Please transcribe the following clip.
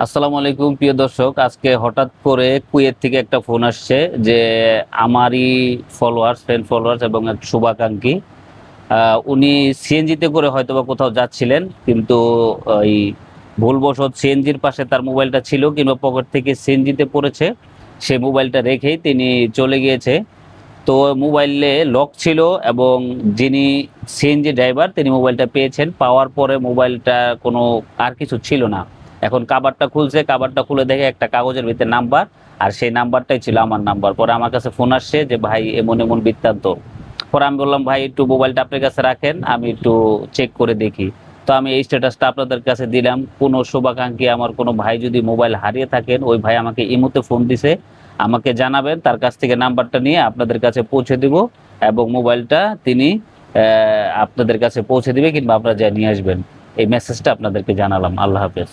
আসসালামু আলাইকুম প্রিয় দর্শক, আজকে হঠাৎ করে কুয়েত থেকে একটা ফোন আসছে যে আমারই ফ্রেন্ড ফলোয়ার্স এবং এক শুভাকাঙ্ক্ষী উনি সিএনজিতে করে হয়তোবা কোথাও যাচ্ছিলেন, কিন্তু ওই ভুলবশত সিএনজির পাশে তার মোবাইলটা ছিল কিংবা পকেট থেকে সিএনজিতে পড়েছে, সেই মোবাইলটা রেখেই তিনি চলে গিয়েছে। তো মোবাইলে লক ছিল এবং যিনি সিএনজি ড্রাইভার তিনি মোবাইলটা পেয়েছেন, পাওয়ার পরে মোবাইলটা কোনো আর কিছু ছিল না। এখন কাভারটা খুলে দেখে একটা কাগজের ভিতরে নাম্বার, আর সেই নাম্বারটাই ছিল আমার নাম্বার। পরে আমার কাছে ফোন আসছে যে ভাই এমন এমন বৃত্তান্ত। পরে আমি বললাম ভাই একটু মোবাইলটা আপনার কাছে রাখেন, আমি একটু চেক করে দেখি। তো আমি এই স্ট্যাটাসটা আপনাদের কাছে দিলাম। কোনো শুভাকাঙ্ক্ষী আমার কোনো ভাই যদি মোবাইল হারিয়ে থাকেন, ওই ভাই আমাকে ইমোতে ফোন দিছে, আমাকে জানাবেন, তার কাছ থেকে নাম্বারটা নিয়ে আপনাদের কাছে পৌঁছে দিব এবং মোবাইলটা তিনি আপনাদের কাছে পৌঁছে দিবে কিংবা আপনারা যা নিয়ে আসবেন। এই মেসেজটা আপনাদেরকে জানালাম। আল্লাহ হাফেজ।